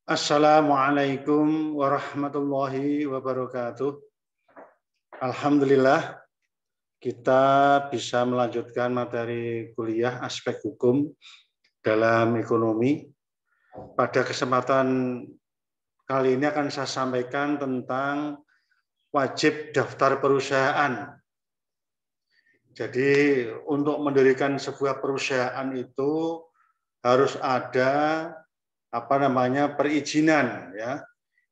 Assalamualaikum warahmatullahi wabarakatuh. Alhamdulillah kita bisa melanjutkan materi kuliah aspek hukum dalam ekonomi. Pada kesempatan kali ini akan saya sampaikan tentang wajib daftar perusahaan. Jadi untuk mendirikan sebuah perusahaan itu harus ada perizinan, ya,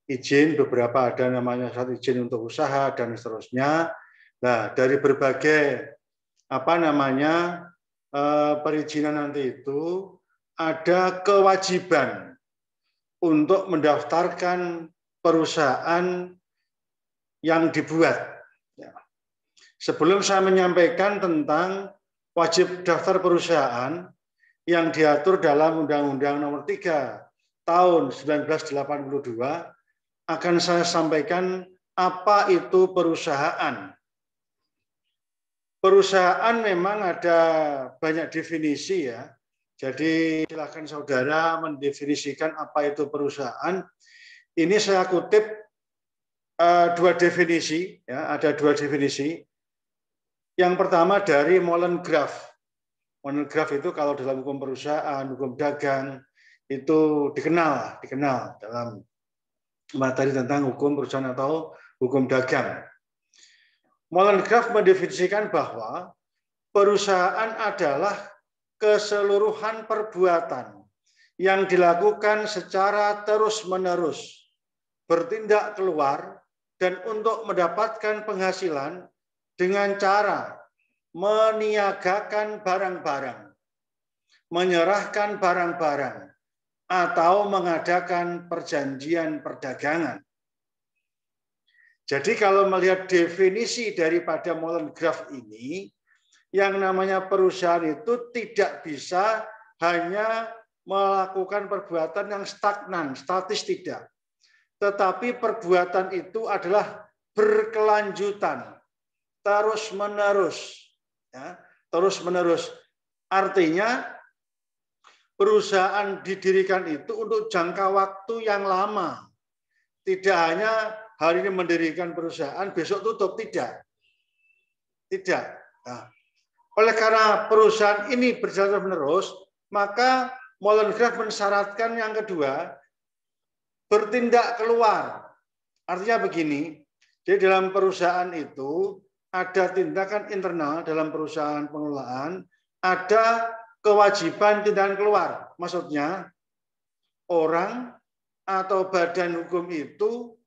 izin, beberapa ada namanya satu izin untuk usaha dan seterusnya. Nah, dari berbagai perizinan nanti itu ada kewajiban untuk mendaftarkan perusahaan yang dibuat. Sebelum saya menyampaikan tentang wajib daftar perusahaan yang diatur dalam Undang-Undang Nomor 3 Tahun 1982, akan saya sampaikan apa itu perusahaan. Perusahaan memang ada banyak definisi, ya. Jadi silakan saudara mendefinisikan apa itu perusahaan. Ini saya kutip dua definisi, ya, ada dua definisi. Yang pertama dari Molengraaf. Molengraaf itu kalau dalam hukum perusahaan, hukum dagang itu dikenal dalam materi tentang hukum perusahaan atau hukum dagang. Molengraaf mendefinisikan bahwa perusahaan adalah keseluruhan perbuatan yang dilakukan secara terus-menerus, bertindak keluar dan untuk mendapatkan penghasilan dengan cara meniagakan barang-barang, menyerahkan barang-barang, atau mengadakan perjanjian perdagangan. Jadi kalau melihat definisi daripada Molengraaf ini, yang namanya perusahaan itu tidak bisa hanya melakukan perbuatan yang stagnan, statis tidak. Tetapi perbuatan itu adalah berkelanjutan, terus-menerus. Ya, terus-menerus. Artinya perusahaan didirikan itu untuk jangka waktu yang lama. Tidak hanya hari ini mendirikan perusahaan, besok tutup, tidak. Tidak. Nah, oleh karena perusahaan ini berjalan terus, maka Molengraaf mensyaratkan yang kedua, bertindak keluar. Artinya begini, jadi dalam perusahaan itu ada tindakan internal dalam perusahaan pengelolaan, ada kewajiban tindakan keluar. Maksudnya orang atau badan hukum itu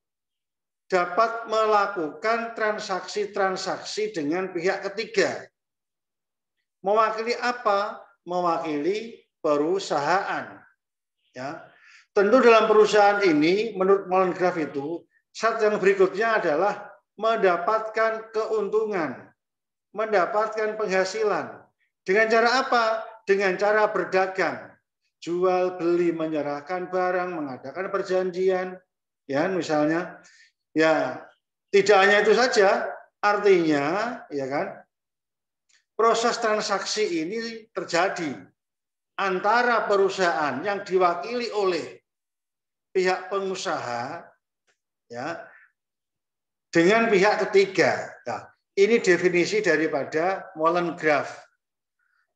dapat melakukan transaksi-transaksi dengan pihak ketiga. Mewakili apa? Mewakili perusahaan. Ya. Tentu dalam perusahaan ini, menurut Molengraaf itu, syarat yang berikutnya adalah mendapatkan keuntungan, mendapatkan penghasilan. Dengan cara apa? Dengan cara berdagang, jual beli, menyerahkan barang, mengadakan perjanjian, ya misalnya. Ya, tidak hanya itu saja, artinya, ya kan, proses transaksi ini terjadi antara perusahaan yang diwakili oleh pihak pengusaha, ya, dengan pihak ketiga. Nah, ini definisi daripada Molengraaf.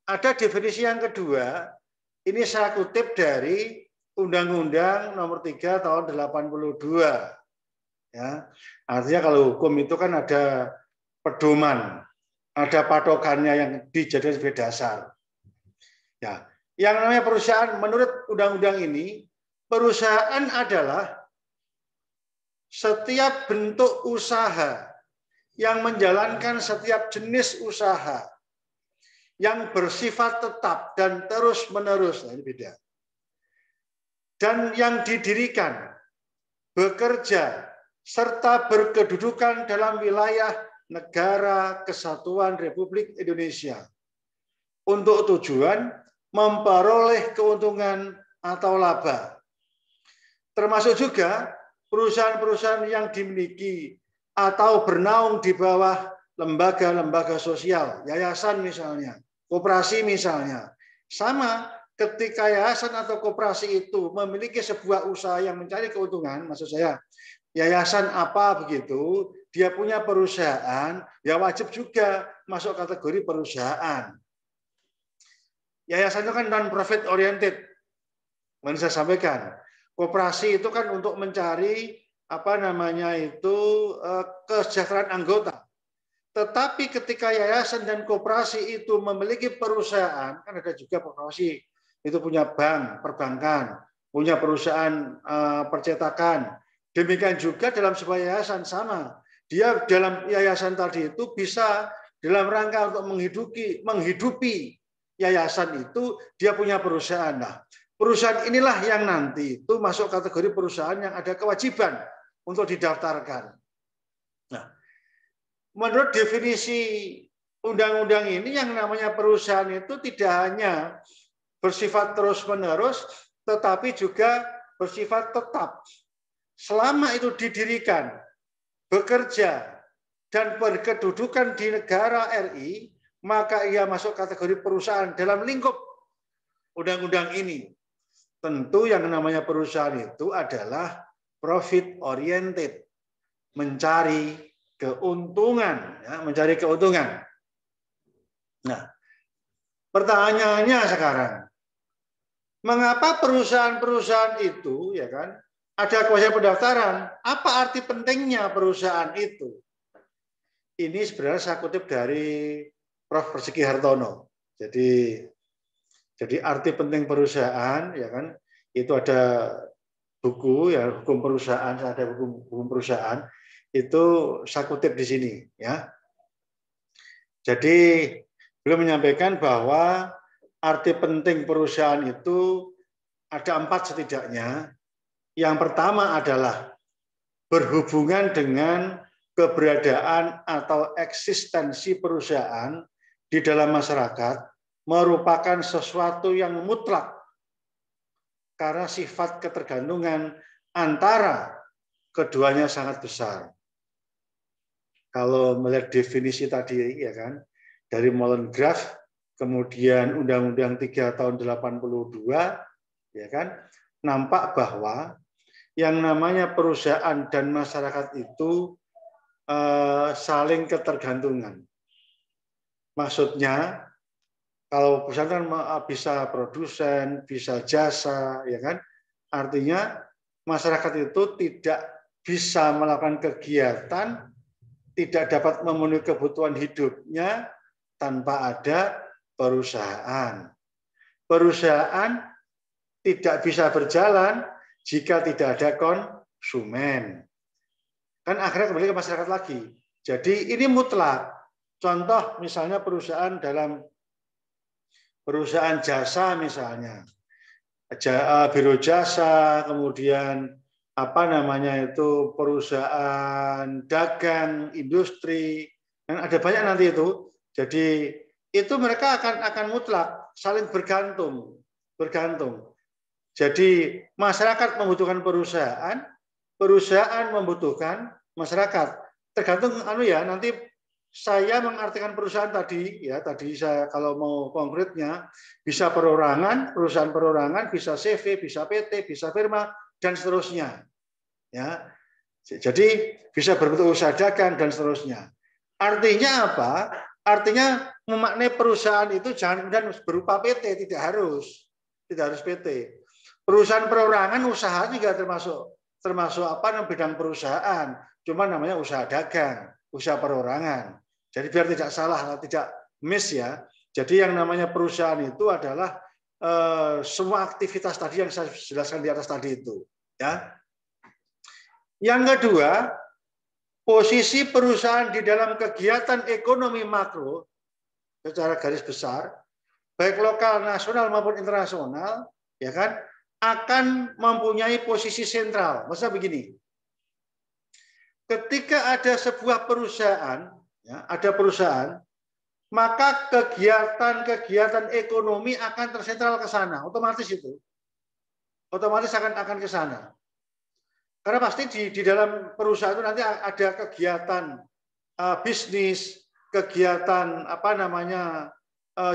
Ada definisi yang kedua, ini saya kutip dari Undang-Undang Nomor 3 Tahun 82. Ya, artinya kalau hukum itu kan ada pedoman, ada patokannya yang dijadikan sebagai dasar. Ya, yang namanya perusahaan menurut undang-undang ini, perusahaan adalah setiap bentuk usaha yang menjalankan setiap jenis usaha yang bersifat tetap dan terus-menerus. Nah, ini beda. Dan yang didirikan, bekerja, serta berkedudukan dalam wilayah negara kesatuan Republik Indonesia untuk tujuan memperoleh keuntungan atau laba. Termasuk juga perusahaan-perusahaan yang dimiliki atau bernaung di bawah lembaga-lembaga sosial, yayasan misalnya, koperasi misalnya. Sama ketika yayasan atau koperasi itu memiliki sebuah usaha yang mencari keuntungan, maksud saya yayasan apa begitu, dia punya perusahaan, ya wajib juga masuk kategori perusahaan. Yayasan itu kan non-profit oriented, yang saya sampaikan. Koperasi itu kan untuk mencari kesejahteraan anggota. Tetapi ketika yayasan dan koperasi itu memiliki perusahaan, kan ada juga koperasi itu punya bank, perbankan, punya perusahaan percetakan. Demikian juga dalam sebuah yayasan sama. Dia dalam yayasan tadi itu bisa dalam rangka untuk menghidupi yayasan itu dia punya perusahaan. Nah, perusahaan inilah yang nanti itu masuk kategori perusahaan yang ada kewajiban untuk didaftarkan. Nah, menurut definisi undang-undang ini yang namanya perusahaan itu tidak hanya bersifat terus-menerus, tetapi juga bersifat tetap. Selama itu didirikan, bekerja, dan berkedudukan di negara RI, maka ia masuk kategori perusahaan dalam lingkup undang-undang ini. Tentu yang namanya perusahaan itu adalah profit oriented, mencari keuntungan, ya, mencari keuntungan. Nah, pertanyaannya sekarang, mengapa perusahaan-perusahaan itu, ya kan, ada kewajiban pendaftaran? Apa arti pentingnya perusahaan itu? Ini sebenarnya saya kutip dari Prof. Persiki Hartono. Jadi arti penting perusahaan, ya kan, itu ada buku, ya, hukum perusahaan, ada hukum perusahaan. Itu saya kutip di sini, ya. Jadi beliau menyampaikan bahwa arti penting perusahaan itu ada 4 setidaknya. Yang pertama adalah berhubungan dengan keberadaan atau eksistensi perusahaan di dalam masyarakat merupakan sesuatu yang mutlak karena sifat ketergantungan antara keduanya sangat besar. Kalau melihat definisi tadi, ya kan, dari Molengraf, kemudian Undang-Undang 3 tahun 82, ya kan, nampak bahwa yang namanya perusahaan dan masyarakat itu saling ketergantungan. Maksudnya, kalau perusahaan kan bisa produsen, bisa jasa, ya kan, artinya masyarakat itu tidak bisa melakukan kegiatan, tidak dapat memenuhi kebutuhan hidupnya tanpa ada perusahaan. Perusahaan tidak bisa berjalan jika tidak ada konsumen. Kan akhirnya kembali ke masyarakat lagi. Jadi ini mutlak. Contoh misalnya perusahaan dalam perusahaan jasa misalnya. Biro jasa, kemudian perusahaan dagang, industri, dan ada banyak nanti itu. Jadi itu mereka akan mutlak saling bergantung. Jadi masyarakat membutuhkan perusahaan, perusahaan membutuhkan masyarakat. Tergantung nanti saya mengartikan perusahaan tadi, ya tadi saya kalau mau konkretnya bisa perorangan, perusahaan perorangan, bisa CV, bisa PT, bisa firma dan seterusnya. Ya. Jadi bisa berbentuk usaha dagang dan seterusnya. Artinya apa? Artinya memaknai perusahaan itu jangan kemudian berupa PT, tidak harus PT. Perusahaan perorangan usaha juga termasuk bidang perusahaan, cuma namanya usaha dagang, usaha perorangan. Jadi biar tidak salah, tidak miss ya. Jadi yang namanya perusahaan itu adalah semua aktivitas tadi yang saya jelaskan di atas tadi itu, ya. Yang kedua, posisi perusahaan di dalam kegiatan ekonomi makro secara garis besar, baik lokal, nasional maupun internasional, ya kan, akan mempunyai posisi sentral. Maksudnya begini, ketika ada sebuah perusahaan, ya, ada perusahaan, maka kegiatan ekonomi akan tersentral ke sana, otomatis itu, otomatis akan ke sana. Karena pasti di dalam perusahaan itu nanti ada kegiatan bisnis, kegiatan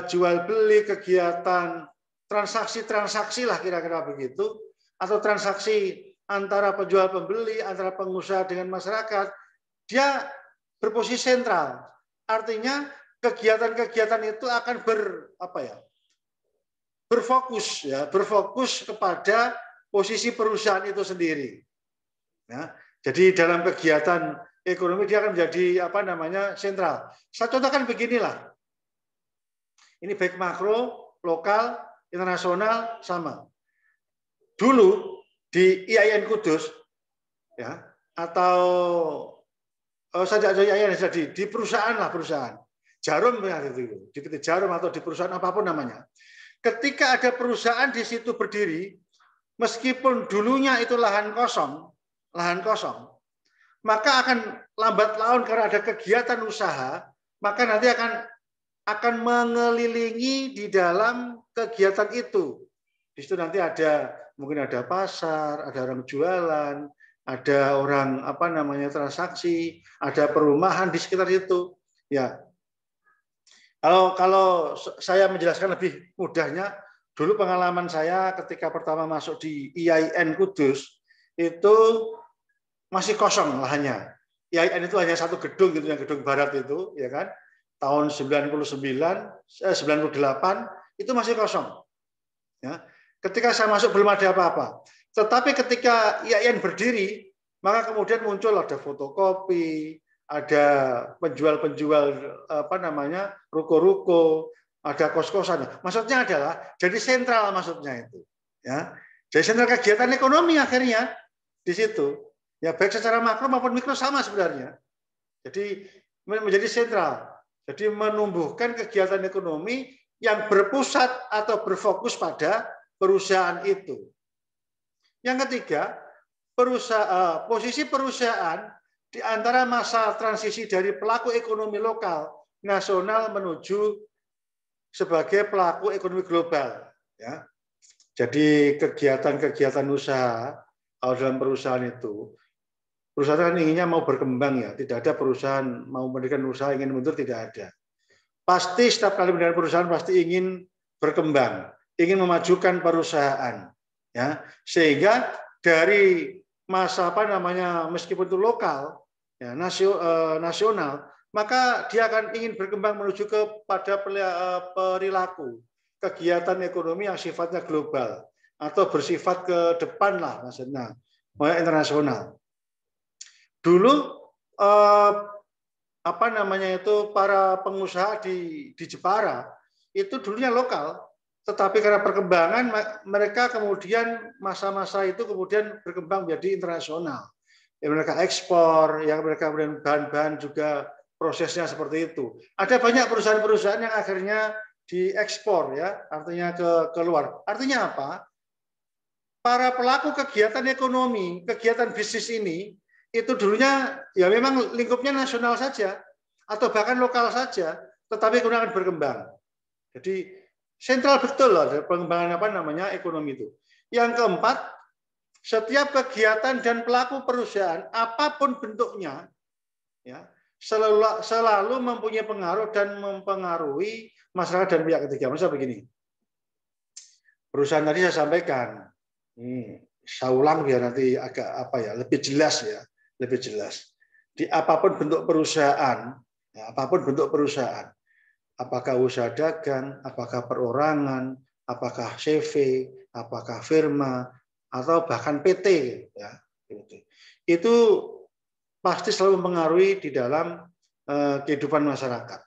jual beli, kegiatan transaksi-transaksi lah kira-kira begitu, atau transaksi antara penjual pembeli, antara pengusaha dengan masyarakat, dia berposisi sentral. Artinya kegiatan-kegiatan itu akan berfokus kepada posisi perusahaan itu sendiri. Ya, jadi dalam kegiatan ekonomi dia akan menjadi sentral. Saya contohkan beginilah. Ini baik makro, lokal, internasional sama. Dulu di IAIN Kudus, ya, atau di perusahaan Jarum itu, di PT Jarum atau di perusahaan apapun namanya. Ketika ada perusahaan di situ berdiri, meskipun dulunya itu lahan kosong, maka akan lambat laun karena ada kegiatan usaha, maka nanti akan mengelilingi di dalam kegiatan itu. Di situ nanti mungkin ada pasar, ada orang jualan, ada orang transaksi, ada perumahan di sekitar itu. Ya, kalau saya menjelaskan lebih mudahnya, dulu pengalaman saya ketika pertama masuk di IAIN Kudus itu masih kosong lahannya. IAIN itu hanya satu gedung gitu, yang gedung barat itu, ya kan? Tahun 98 itu masih kosong. Ya. Ketika saya masuk belum ada apa-apa. Tetapi ketika IAIN berdiri, maka kemudian muncul ada fotokopi, ada penjual-penjual ruko-ruko, ada kos-kosan. Maksudnya adalah jadi sentral maksudnya itu. Ya. Jadi sentral kegiatan ekonomi akhirnya di situ. Ya baik secara makro maupun mikro sama sebenarnya. Jadi menjadi sentral. Jadi menumbuhkan kegiatan ekonomi yang berpusat atau berfokus pada perusahaan itu. Yang ketiga, posisi perusahaan di antara masa transisi dari pelaku ekonomi lokal nasional menuju sebagai pelaku ekonomi global. Ya. Jadi kegiatan-kegiatan usaha dalam perusahaan itu, perusahaan kan inginnya mau berkembang ya, tidak ada perusahaan mau mendirikan usaha ingin mundur, tidak ada. Pasti setiap kali mendirikan perusahaan pasti ingin berkembang, ingin memajukan perusahaan, ya, sehingga dari masa meskipun itu lokal, ya, nasional, maka dia akan ingin berkembang menuju kepada perilaku kegiatan ekonomi yang sifatnya global atau bersifat ke depan lah maksudnya, internasional. Dulu para pengusaha di Jepara itu dulunya lokal, tetapi karena perkembangan mereka kemudian masa-masa itu kemudian berkembang menjadi internasional. Ya, mereka ekspor, yang mereka kemudian bahan-bahan juga prosesnya seperti itu. Ada banyak perusahaan-perusahaan yang akhirnya diekspor, ya, artinya ke luar. Artinya apa? Para pelaku kegiatan ekonomi, kegiatan bisnis ini itu dulunya ya memang lingkupnya nasional saja atau bahkan lokal saja, tetapi kemudian akan berkembang. Jadi sentral betul loh pengembangan ekonomi itu. Yang keempat, setiap kegiatan dan pelaku perusahaan apapun bentuknya, ya, selalu mempunyai pengaruh dan mempengaruhi masyarakat dan pihak ketiga. Maksudnya begini, perusahaan tadi saya sampaikan, saya ulang biar nanti agak lebih jelas ya. Lebih jelas. Di apapun bentuk perusahaan, ya, apakah usaha dagang, apakah perorangan, apakah CV, apakah firma, atau bahkan PT, ya, itu pasti selalu mempengaruhi di dalam kehidupan masyarakat.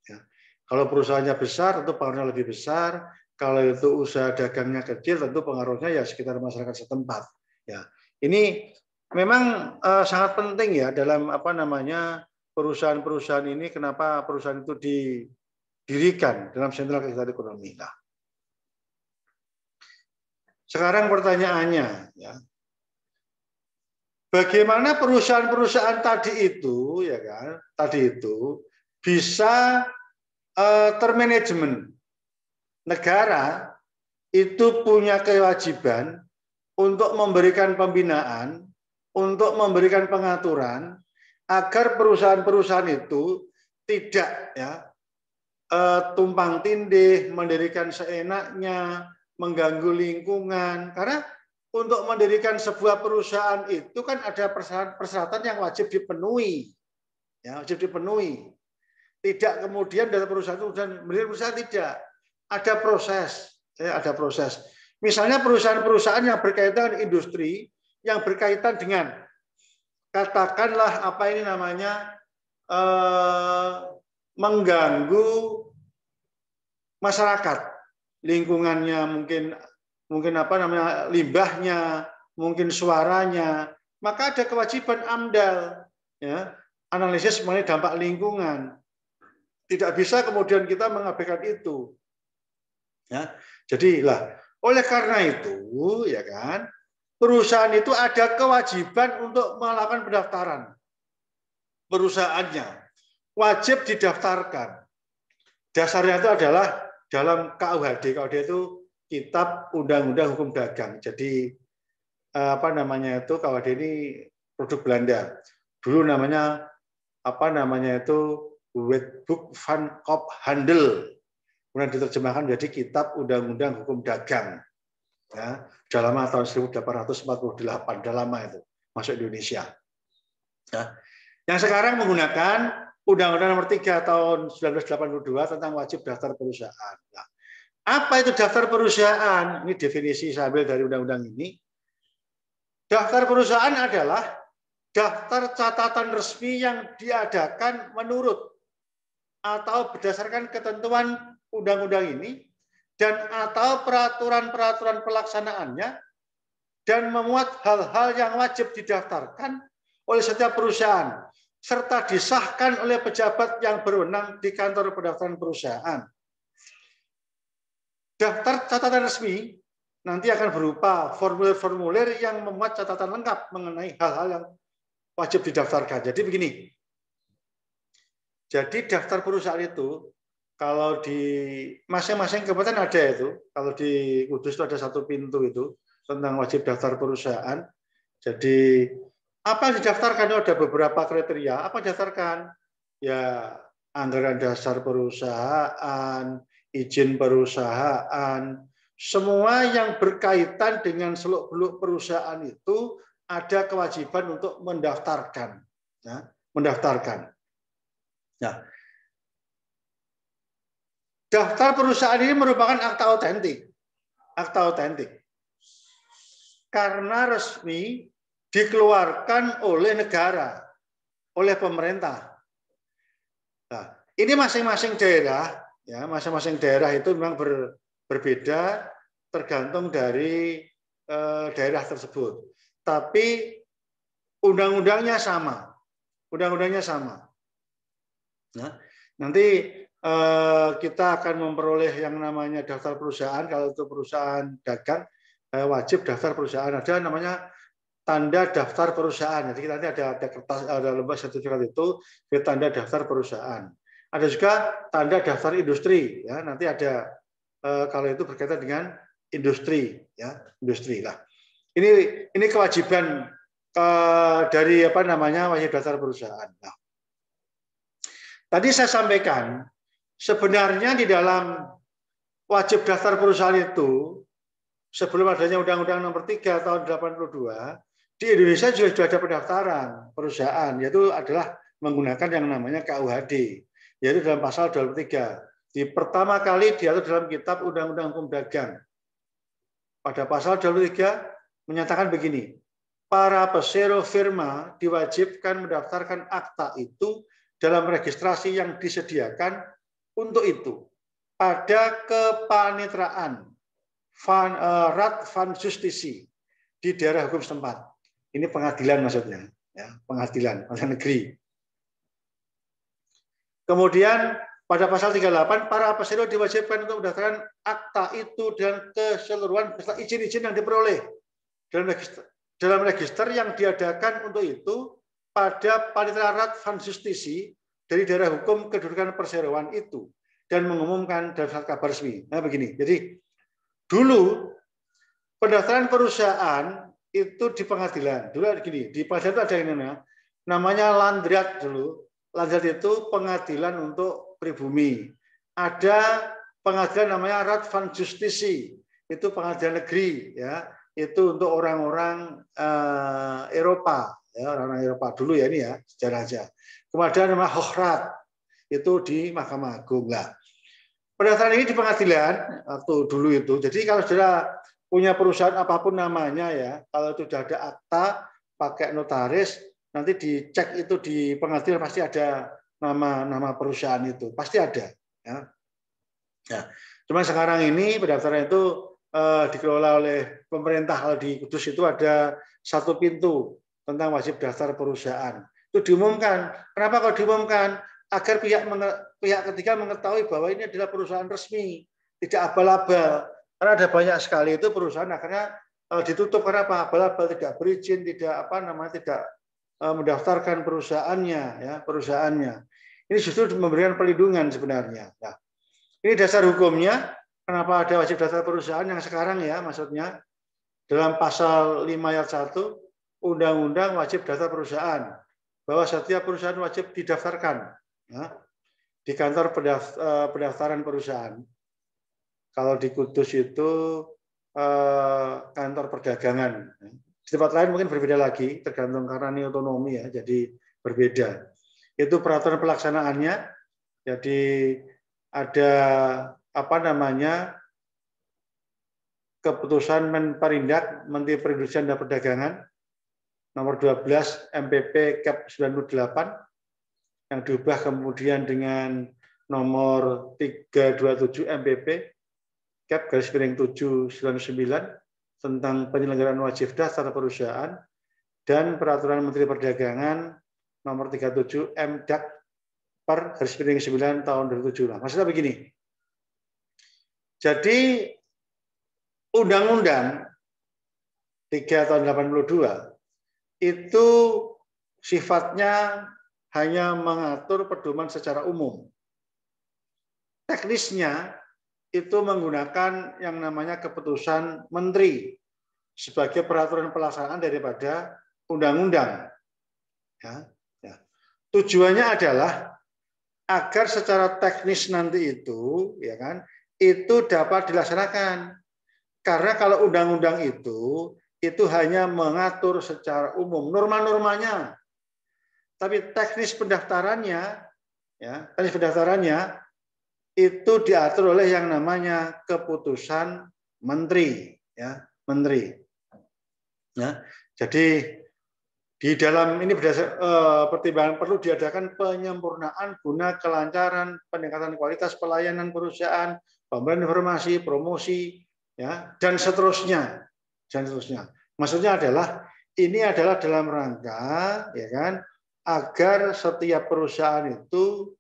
Ya. Kalau perusahaannya besar, tentu pengaruhnya lebih besar. Kalau itu usaha dagangnya kecil, tentu pengaruhnya ya sekitar masyarakat setempat. Ya, ini memang sangat penting ya dalam perusahaan-perusahaan ini. Kenapa perusahaan itu didirikan dalam sentral kegiatan ekonomi? Nah, sekarang pertanyaannya, ya, bagaimana perusahaan-perusahaan tadi itu, ya kan, bisa termanajemen? Negara itu punya kewajiban untuk memberikan pembinaan, untuk memberikan pengaturan agar perusahaan-perusahaan itu tidak, ya, tumpang tindih, mendirikan seenaknya, mengganggu lingkungan. Karena untuk mendirikan sebuah perusahaan itu kan ada persyaratan yang wajib dipenuhi. Ya, wajib dipenuhi. Tidak kemudian dari perusahaan itu dan mendirikan perusahaan, tidak. Ada proses. Ya, ada proses. Misalnya perusahaan-perusahaan yang berkaitan dengan industri, yang berkaitan dengan katakanlah apa ini namanya mengganggu masyarakat, lingkungannya, mungkin apa namanya, limbahnya, mungkin suaranya, maka ada kewajiban AMDAL, ya, analisis mengenai dampak lingkungan. Tidak bisa kemudian kita mengabaikan itu. Ya, jadilah oleh karena itu, ya kan, perusahaan itu ada kewajiban untuk melakukan pendaftaran. Perusahaannya wajib didaftarkan. Dasarnya itu adalah dalam KUHD. KUHD itu Kitab Undang-Undang Hukum Dagang. Jadi apa namanya itu, KUHD ini produk Belanda. Dulu namanya apa namanya itu Wetboek van Koophandel. Kemudian diterjemahkan menjadi Kitab Undang-Undang Hukum Dagang. Ya, sudah lama, tahun 1848, sudah lama itu masuk Indonesia. Ya. Yang sekarang menggunakan Undang-Undang Nomor 3 Tahun 1982 tentang wajib daftar perusahaan. Nah, apa itu daftar perusahaan? Ini definisi saya ambil dari undang-undang ini. Daftar perusahaan adalah daftar catatan resmi yang diadakan menurut atau berdasarkan ketentuan undang-undang ini dan atau peraturan-peraturan pelaksanaannya dan memuat hal-hal yang wajib didaftarkan oleh setiap perusahaan serta disahkan oleh pejabat yang berwenang di kantor pendaftaran perusahaan. Daftar catatan resmi nanti akan berupa formulir-formulir yang memuat catatan lengkap mengenai hal-hal yang wajib didaftarkan. Jadi begini, jadi daftar perusahaan itu kalau di masing-masing kabupaten ada itu, kalau di Kudus itu ada satu pintu itu tentang wajib daftar perusahaan. Jadi apa yang didaftarkan itu ada beberapa kriteria. Apa didaftarkan? Ya, anggaran dasar perusahaan, izin perusahaan, semua yang berkaitan dengan seluk-beluk perusahaan itu ada kewajiban untuk mendaftarkan. Ya, mendaftarkan. Nah, daftar perusahaan ini merupakan akta otentik. Akta otentik. Karena resmi dikeluarkan oleh negara, oleh pemerintah. Nah, ini masing-masing daerah, ya, masing-masing daerah itu memang berbeda tergantung dari daerah tersebut. Tapi undang-undangnya sama, undang-undangnya sama. Nah, nanti kita akan memperoleh yang namanya daftar perusahaan. Kalau itu perusahaan dagang, wajib daftar perusahaan. Ada namanya tanda daftar perusahaan. Jadi nanti ada kertas, ada lembar sertifikat itu, tanda daftar perusahaan. Ada juga tanda daftar industri. Ya, nanti ada kalau itu berkaitan dengan industri, ya, industri lah. Ini kewajiban dari apa namanya wajib daftar perusahaan. Nah, tadi saya sampaikan sebenarnya di dalam wajib daftar perusahaan itu sebelum adanya Undang-Undang Nomor 3 Tahun 82 di Indonesia juga sudah ada pendaftaran perusahaan, yaitu adalah menggunakan yang namanya KUHD, yaitu dalam pasal 23. Di pertama kali diatur dalam Kitab Undang-Undang Hukum Dagang. Pada pasal 23 menyatakan begini, para pesero firma diwajibkan mendaftarkan akta itu dalam registrasi yang disediakan untuk itu pada kepanitraan Raad van Justitie di daerah hukum setempat. Ini pengadilan maksudnya, ya, pengadilan negeri. Kemudian pada pasal 38 para pesero diwajibkan untuk mendaftarkan akta itu dan keseluruhan beserta izin-izin yang diperoleh dalam register yang diadakan untuk itu pada Panitera Raad van Justitie dari daerah hukum kedudukan perseroan itu dan mengumumkan dalam surat kabar resmi. Nah begini, jadi dulu pendaftaran perusahaan itu di pengadilan. Dulu gini, di pengadilan itu ada yang namanya Landrat dulu. Landrat itu pengadilan untuk pribumi. ada pengadilan namanya Raad van Justitie, itu pengadilan negeri, ya, itu untuk orang-orang Eropa, ya, orang-orang Eropa dulu ya, ini ya sejarah aja. Kemudian namanya Hoogstraat, itu di Mahkamah Agung. Lah, pendaftaran ini di pengadilan waktu dulu itu. Jadi kalau sudah punya perusahaan apapun namanya, ya, kalau itu sudah ada akta pakai notaris, nanti dicek itu di pengadilan pasti ada nama perusahaan itu, pasti ada. Ya. Nah, cuma sekarang ini pendaftaran itu dikelola oleh pemerintah. Kalau di Kudus itu ada satu pintu tentang wajib daftar perusahaan. Itu diumumkan. Kenapa kalau diumumkan? Agar pihak ketiga mengetahui bahwa ini adalah perusahaan resmi, tidak abal-abal. Karena ada banyak sekali itu perusahaan akhirnya ditutup karena apa? Abal-abal, tidak berizin, tidak tidak mendaftarkan perusahaannya, ya, perusahaannya. Ini justru memberikan perlindungan sebenarnya. Nah, ini dasar hukumnya, kenapa ada wajib daftar perusahaan yang sekarang, ya, maksudnya dalam pasal 5 ayat 1 Undang-Undang wajib daftar perusahaan, bahwa setiap perusahaan wajib didaftarkan, ya, di kantor pendaftaran perusahaan. Kalau di Kudus itu kantor perdagangan. Di tempat lain mungkin berbeda lagi, tergantung karena ini otonomi, ya, jadi berbeda. Itu peraturan pelaksanaannya. Jadi ada keputusan Menperindak, Menteri Perindustrian dan Perdagangan nomor 12 MPP Cap 98 yang diubah kemudian dengan nomor 327 MPP Cap /799 tentang penyelenggaraan wajib daftar perusahaan, dan peraturan Menteri Perdagangan nomor 37 MDAK per /9 tahun 2007. Nah, maksudnya begini. Jadi Undang-Undang 3 tahun 82 itu sifatnya hanya mengatur pedoman secara umum. Teknisnya itu menggunakan yang namanya keputusan menteri sebagai peraturan pelaksanaan daripada undang-undang. Ya, ya. Tujuannya adalah agar secara teknis nanti itu, ya kan, itu dapat dilaksanakan. Karena kalau undang-undang itu hanya mengatur secara umum norma-normanya, tapi teknis pendaftarannya, ya, teknis pendaftarannya itu diatur oleh yang namanya keputusan menteri, ya, menteri. Ya, jadi di dalam ini berdasar pertimbangan perlu diadakan penyempurnaan guna kelancaran peningkatan kualitas pelayanan perusahaan, pemberian informasi, promosi, ya, dan seterusnya, dan seterusnya. Maksudnya adalah ini adalah dalam rangka, ya kan, agar setiap perusahaan itu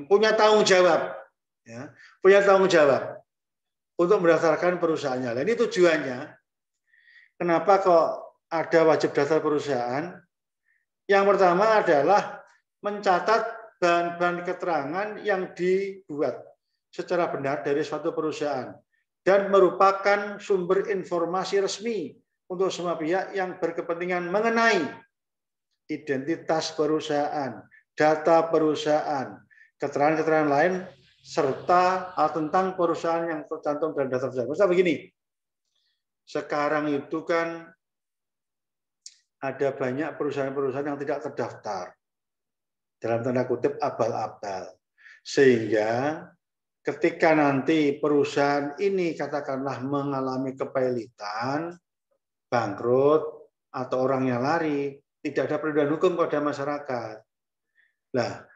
punya tanggung jawab, ya, punya tanggung jawab untuk mendaftarkan perusahaannya. Nah, ini tujuannya. Kenapa kok ada wajib daftar perusahaan? Yang pertama adalah mencatat bahan-bahan keterangan yang dibuat secara benar dari suatu perusahaan dan merupakan sumber informasi resmi untuk semua pihak yang berkepentingan mengenai identitas perusahaan, data perusahaan, keterangan-keterangan lain, serta tentang perusahaan yang tercantum dalam daftar perusahaan. Maksudnya begini, sekarang itu kan ada banyak perusahaan-perusahaan yang tidak terdaftar, dalam tanda kutip abal-abal. Sehingga ketika nanti perusahaan ini katakanlah mengalami kepailitan, bangkrut, atau orangnya lari, tidak ada perlindungan hukum kepada masyarakat. Nah,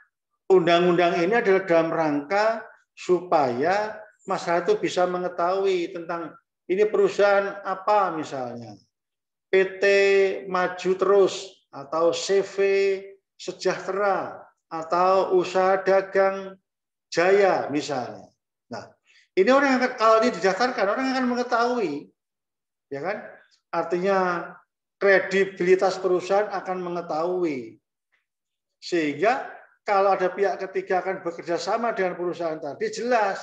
undang-undang ini adalah dalam rangka supaya masyarakat itu bisa mengetahui tentang ini perusahaan apa, misalnya PT Maju Terus atau CV Sejahtera atau Usaha Dagang Jaya misalnya. Nah, ini orang yang kalau ini didaftarkan orang akan mengetahui, ya kan? Artinya kredibilitas perusahaan akan mengetahui, sehingga kalau ada pihak ketiga akan bekerja sama dengan perusahaan tadi jelas.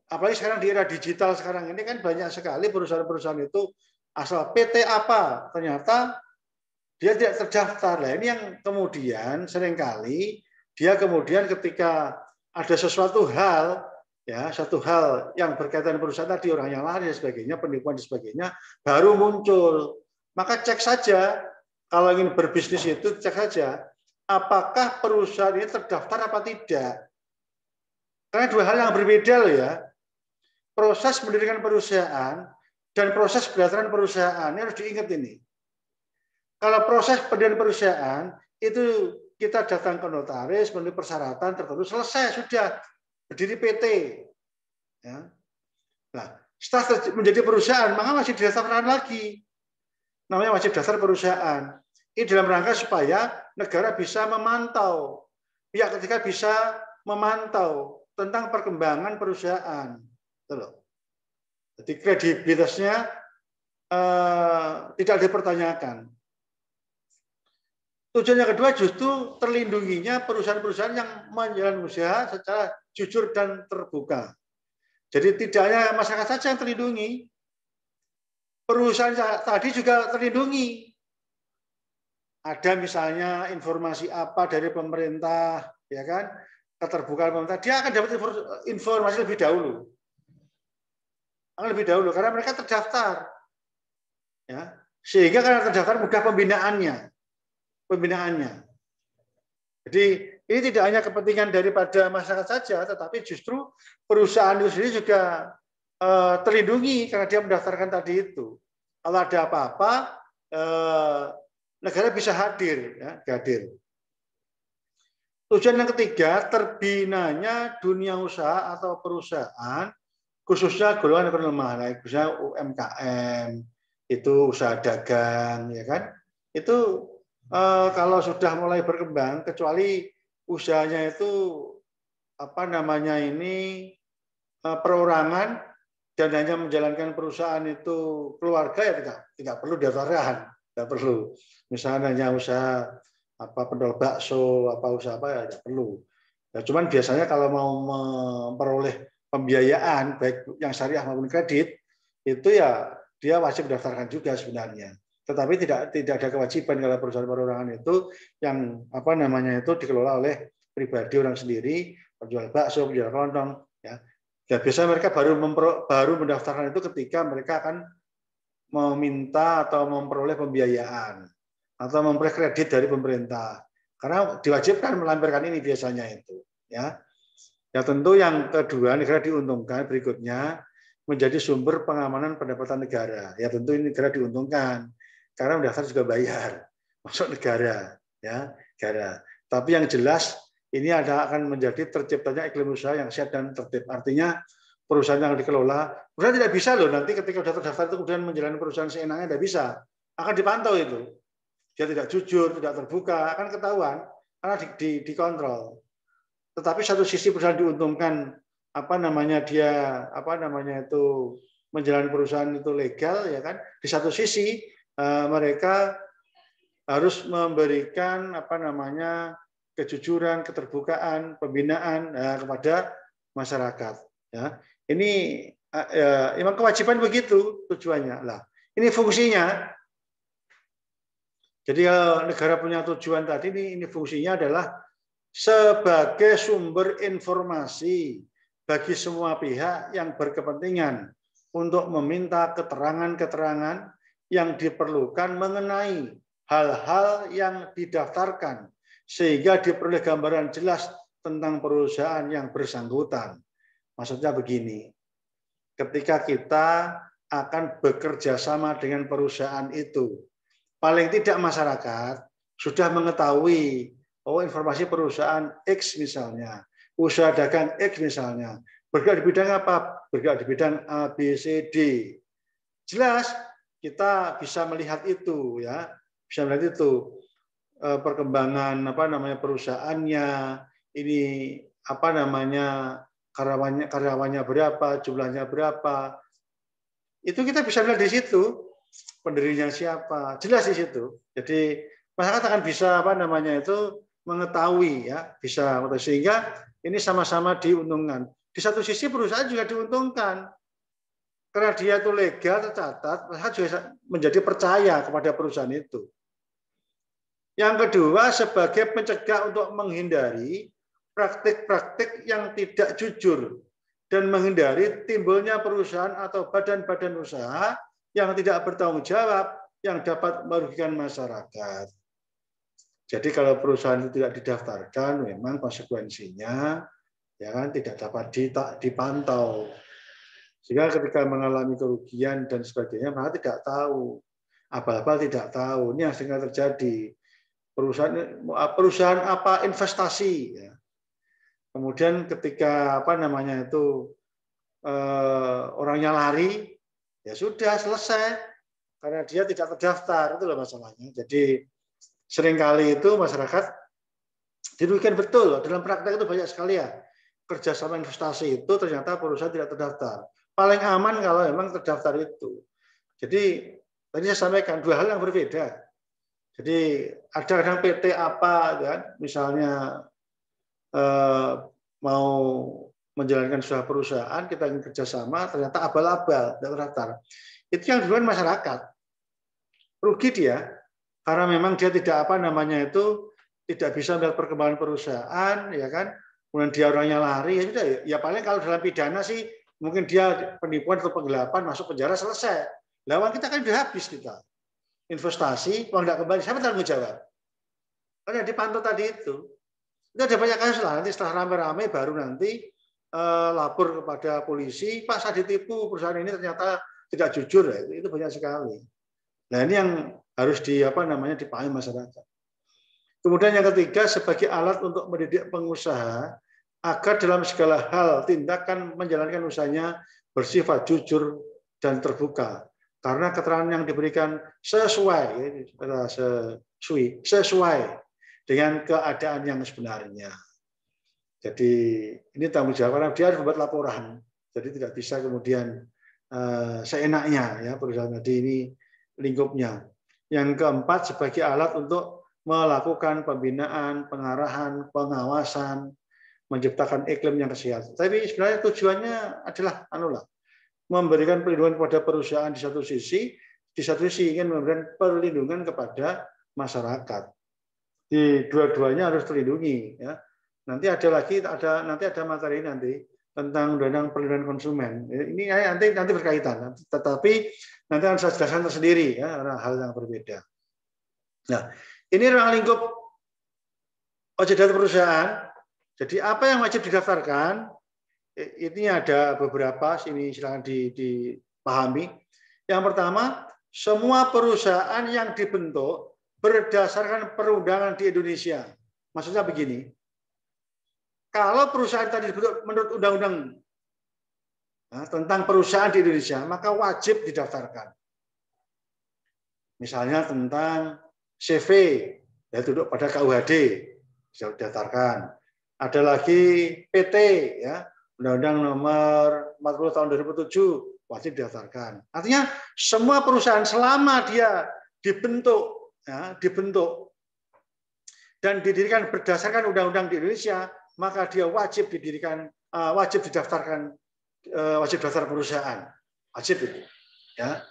Apalagi sekarang di era digital sekarang ini kan banyak sekali perusahaan-perusahaan itu asal PT apa ternyata dia tidak terdaftar. Nah, ini yang kemudian seringkali dia kemudian ketika ada sesuatu hal, ya satu hal yang berkaitan dengan perusahaan tadi, orang yang lari dan sebagainya, penipuan dan sebagainya, baru muncul. Maka cek saja, kalau ingin berbisnis itu cek saja, apakah perusahaan ini terdaftar apa tidak. Karena dua hal yang berbeda loh ya. Proses mendirikan perusahaan dan proses pendaftaran perusahaan, ini harus diingat ini. Kalau proses pendirian perusahaan itu kita datang ke notaris, memenuhi persyaratan tertentu, selesai sudah berdiri PT. Ya. Nah, setelah menjadi perusahaan, maka masih didaftarkan lagi. Namanya wajib daftar perusahaan. Ini dalam rangka supaya negara bisa memantau, pihak ketiga bisa memantau tentang perkembangan perusahaan. Jadi kredibilitasnya tidak dipertanyakan. Tujuan yang kedua justru terlindunginya perusahaan-perusahaan yang menjalankan usaha secara jujur dan terbuka. Jadi tidak hanya masyarakat saja yang terlindungi, perusahaan tadi juga terlindungi. Ada misalnya informasi apa dari pemerintah, ya kan? Keterbukaan pemerintah, dia akan dapat informasi lebih dahulu. Akan lebih dahulu karena mereka terdaftar. Ya. Sehingga karena terdaftar mudah pembinaannya. Jadi ini tidak hanya kepentingan daripada masyarakat saja, tetapi justru perusahaan itu sendiri juga terlindungi karena dia mendaftarkan tadi itu. Kalau ada apa-apa, negara bisa hadir, ya, hadir. Tujuan yang ketiga, terbinanya dunia usaha atau perusahaan, khususnya golongan ekonomi lemah, khususnya UMKM, itu usaha dagang, ya kan? Itu kalau sudah mulai berkembang, kecuali usahanya itu apa namanya ini perorangan dan hanya menjalankan perusahaan itu keluarga, ya tidak perlu daftaran, tidak perlu. Misalnya hanya usaha apa pendol bakso, apa usaha apa ya tidak perlu. Ya, cuman biasanya kalau mau memperoleh pembiayaan baik yang syariah maupun kredit itu ya dia wajib mendaftarkan juga sebenarnya. Tetapi tidak ada kewajiban kalau perusahaan perorangan itu yang apa namanya itu dikelola oleh pribadi orang sendiri, penjual bakso, penjual kelontong, ya. Ya biasanya mereka baru mendaftarkan itu ketika mereka akan meminta atau memperoleh pembiayaan atau memperoleh kredit dari pemerintah. Karena diwajibkan melampirkan ini biasanya itu, ya. Ya tentu yang kedua negara diuntungkan berikutnya menjadi sumber pengamanan pendapatan negara. Ya tentu ini negara diuntungkan. Karena mendaftar juga bayar masuk negara, ya negara. Tapi yang jelas ini akan menjadi terciptanya iklim usaha yang sehat dan tertib. Artinya perusahaan yang dikelola, perusahaan tidak bisa loh nanti ketika sudah terdaftar itu kemudian menjalani perusahaan seenaknya, tidak bisa. Akan dipantau itu. Dia tidak jujur, tidak terbuka, akan ketahuan karena dikontrol. Tetapi satu sisi perusahaan diuntungkan apa namanya dia apa namanya itu menjalani perusahaan itu legal, ya kan? Di satu sisi mereka harus memberikan apa namanya kejujuran, keterbukaan, pembinaan kepada masyarakat. Ya, ini memang kewajiban begitu tujuannya. Lah, ini fungsinya. Jadi negara punya tujuan tadi ini fungsinya adalah sebagai sumber informasi bagi semua pihak yang berkepentingan untuk meminta keterangan-keterangan yang diperlukan mengenai hal-hal yang didaftarkan sehingga diperoleh gambaran jelas tentang perusahaan yang bersangkutan. Maksudnya begini, ketika kita akan bekerja sama dengan perusahaan itu, paling tidak masyarakat sudah mengetahui informasi perusahaan X misalnya, usaha dagang X misalnya, bergerak di bidang apa? Bergerak di bidang A, B, C, D. Jelas kita bisa melihat itu, ya, bisa melihat itu perkembangan apa namanya perusahaannya, ini apa namanya karyawannya berapa, jumlahnya berapa, itu kita bisa lihat di situ, pendirinya siapa, jelas di situ. Jadi masyarakat akan bisa apa namanya itu mengetahui, ya, bisa sehingga ini sama-sama diuntungkan. Di satu sisi perusahaan juga diuntungkan. Karena dia itu legal tercatat, masyarakat juga menjadi percaya kepada perusahaan itu. Yang kedua, sebagai pencegah untuk menghindari praktik-praktik yang tidak jujur dan menghindari timbulnya perusahaan atau badan-badan usaha yang tidak bertanggung jawab yang dapat merugikan masyarakat. Jadi kalau perusahaan itu tidak didaftarkan, memang konsekuensinya ya kan tidak dapat dipantau. Sehingga ketika mengalami kerugian dan sebagainya, mereka tidak tahu. Abal-abal tidak tahu. Ini yang sering terjadi. Perusahaan apa investasi. Ya. Kemudian ketika apa namanya itu orangnya lari, ya sudah selesai karena dia tidak terdaftar, itu loh masalahnya. Jadi seringkali itu masyarakat dirugikan betul. Dalam praktek itu banyak sekali ya kerjasama investasi itu ternyata perusahaan tidak terdaftar. Paling aman kalau memang terdaftar itu. Jadi tadi saya sampaikan dua hal yang berbeda. Jadi ada kadang PT apa kan, misalnya mau menjalankan sebuah perusahaan, kita ingin kerjasama, ternyata abal-abal, tidak terdaftar. Itu yang duluan masyarakat. Rugi dia, karena memang dia tidak apa namanya itu tidak bisa melihat perkembangan perusahaan, ya kan? Kemudian dia orangnya lari, ya sudah. Ya paling kalau dalam pidana sih, mungkin dia penipuan atau penggelapan masuk penjara selesai. Lawan kita kan sudah habis kita. Investasi, uang tidak kembali, siapa tanggung jawab? Karena dipantau tadi itu. Itu ada banyak kasus lah, nanti setelah rame-rame baru nanti lapor kepada polisi, Pak saya ditipu, perusahaan ini ternyata tidak jujur, ya. Itu banyak sekali. Nah ini yang harus dipahami masyarakat. Kemudian yang ketiga, sebagai alat untuk mendidik pengusaha agar dalam segala hal tindakan menjalankan usahanya bersifat jujur dan terbuka. Karena keterangan yang diberikan sesuai dengan keadaan yang sebenarnya. Jadi ini tanggung jawab karena dia harus membuat laporan. Jadi tidak bisa kemudian seenaknya ya perusahaan tadi ini lingkupnya. Yang keempat sebagai alat untuk melakukan pembinaan, pengarahan, pengawasan, menciptakan iklim yang sehat. Tapi sebenarnya tujuannya adalah memberikan perlindungan kepada perusahaan di satu sisi ingin memberikan perlindungan kepada masyarakat. Di dua-duanya harus terlindungi. Ya. Nanti ada materi nanti tentang undang-undang perlindungan konsumen. Ini nanti berkaitan. Tetapi nanti akan saya jelaskan tersendiri ya, hal yang berbeda. Nah, ini ruang lingkup objek data perusahaan. Jadi apa yang wajib didaftarkan? Ini ada beberapa, ini silakan dipahami. Yang pertama, semua perusahaan yang dibentuk berdasarkan perundangan di Indonesia. Maksudnya begini, kalau perusahaan tadi dibentuk menurut undang-undang tentang perusahaan di Indonesia, maka wajib didaftarkan. Misalnya tentang CV, ya duduk pada KUHD, bisa didaftarkan. Ada lagi PT, ya Undang-Undang Nomor 40 Tahun 2007 wajib didaftarkan. Artinya semua perusahaan selama dia dibentuk dan didirikan berdasarkan undang-undang di Indonesia, maka dia wajib didaftarkan, wajib daftar perusahaan, wajib itu. Ya.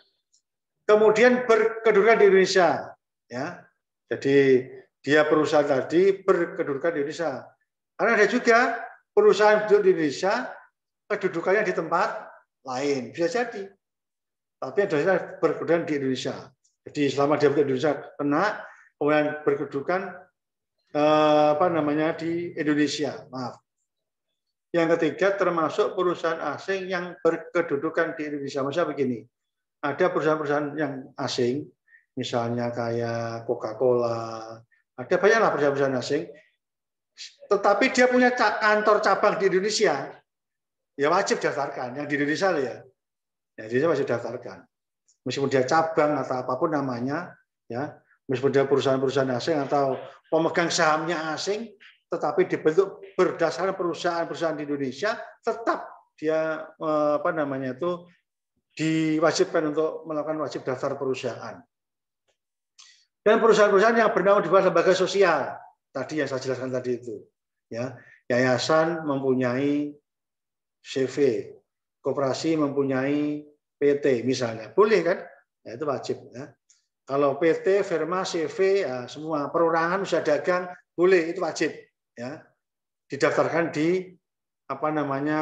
Kemudian berkedudukan di Indonesia, ya. Jadi dia perusahaan tadi berkedudukan di Indonesia. Karena ada juga perusahaan di Indonesia kedudukannya di tempat lain, bisa jadi. Tapi ada berkedudukan di Indonesia. Jadi selama dia di Indonesia kena, kemudian berkedudukan di Indonesia. Maaf. Yang ketiga termasuk perusahaan asing yang berkedudukan di Indonesia. Maksudnya begini, ada perusahaan-perusahaan yang asing, misalnya kayak Coca-Cola, ada banyaklah perusahaan-perusahaan asing. Tetapi dia punya kantor cabang di Indonesia, ya wajib daftarkan. Yang di Indonesia ya, di Indonesia wajib daftarkan. Meskipun dia cabang atau apapun namanya, ya, meskipun dia perusahaan-perusahaan asing atau pemegang sahamnya asing, tetapi dibentuk berdasarkan perusahaan-perusahaan di Indonesia, tetap dia diwajibkan untuk melakukan wajib daftar perusahaan. Dan perusahaan-perusahaan yang bernama di bawah lembaga sosial. Tadi yang saya jelaskan tadi itu, ya, yayasan mempunyai CV, koperasi mempunyai PT misalnya, boleh kan? Ya, itu wajib. Ya. Kalau PT, firma, CV, ya, semua perorangan, usaha dagang boleh, itu wajib ya didaftarkan di apa namanya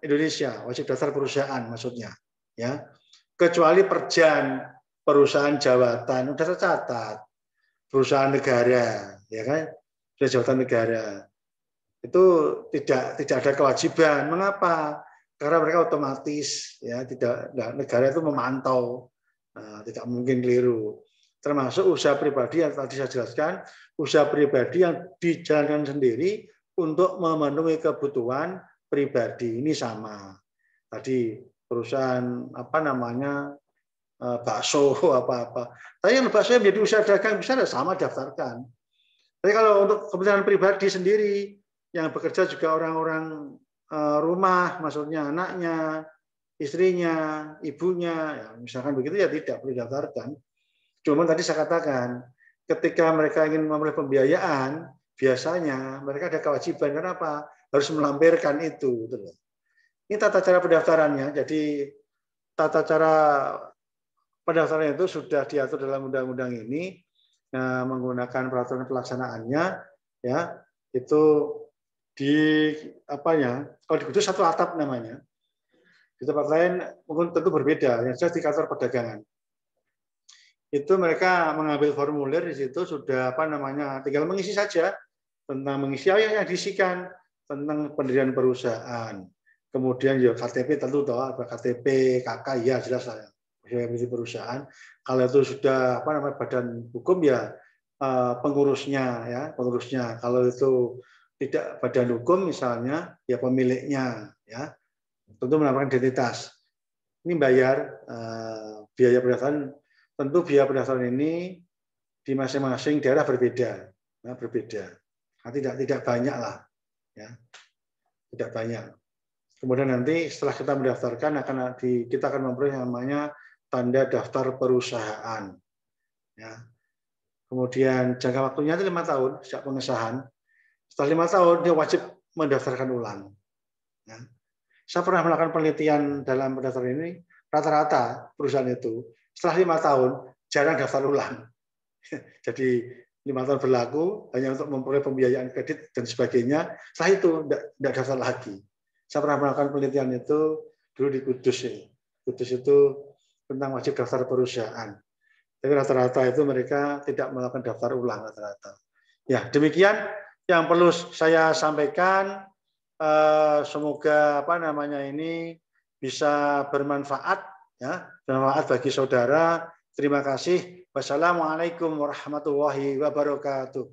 Indonesia, wajib daftar perusahaan maksudnya ya. Kecuali perjan, perusahaan jawatan udah tercatat, perusahaan negara ya kan, sudah jabatan negara itu tidak ada kewajiban. Mengapa? Karena mereka otomatis ya tidak, negara itu memantau, tidak mungkin keliru. Termasuk usaha pribadi yang tadi saya jelaskan, usaha pribadi yang dijalankan sendiri untuk memenuhi kebutuhan pribadi, ini sama. Tadi perusahaan apa namanya bakso apa-apa. Tapi yang bakso yang menjadi usaha dagang bisa sama daftarkan. Tapi kalau untuk kepentingan pribadi sendiri yang bekerja juga orang-orang rumah, maksudnya anaknya, istrinya, ibunya, ya, misalkan begitu ya tidak perlu didaftarkan. Cuma tadi saya katakan, ketika mereka ingin memperoleh pembiayaan, biasanya mereka ada kewajiban. Kenapa? Harus melampirkan itu. Ini tata cara pendaftarannya. Jadi tata cara pendaftaran itu sudah diatur dalam undang-undang ini, menggunakan peraturan pelaksanaannya, ya itu di apanya? Kalau di Kudus satu atap namanya. Di tempat lain mungkin tentu berbeda. Yang jelas di kantor perdagangan. Itu mereka mengambil formulir di situ sudah apa namanya, tinggal mengisi saja tentang mengisi yang diisikan tentang pendirian perusahaan. Kemudian ya KTP tentu tahu ada KTP, KK ya jelas lah. Perusahaan. Kalau itu sudah apa namanya badan hukum ya pengurusnya ya, pengurusnya. Kalau itu tidak badan hukum misalnya ya pemiliknya ya. Tentu menambahkan identitas. Ini bayar biaya pendaftaran. Tentu biaya pendaftaran ini di masing-masing daerah berbeda, nah, berbeda. Nah, tidak banyak lah, ya, tidak banyak. Kemudian nanti setelah kita mendaftarkan kita akan memperoleh yang namanya tanda daftar perusahaan. Ya. Kemudian jangka waktunya itu 5 tahun sejak pengesahan. Setelah 5 tahun dia wajib mendaftarkan ulang. Ya. Saya pernah melakukan penelitian dalam pendaftaran ini, rata-rata perusahaan itu setelah 5 tahun jarang daftar ulang. Jadi 5 tahun berlaku hanya untuk memperoleh pembiayaan kredit dan sebagainya. Setelah itu tidak daftar lagi. Saya pernah melakukan penelitian itu dulu di Kudus. Kudus itu tentang wajib daftar perusahaan. Tapi rata-rata itu mereka tidak melakukan daftar ulang rata-rata. Ya demikian yang perlu saya sampaikan. Semoga apa namanya ini bisa bermanfaat ya, bermanfaat bagi saudara. Terima kasih. Wassalamualaikum warahmatullahi wabarakatuh.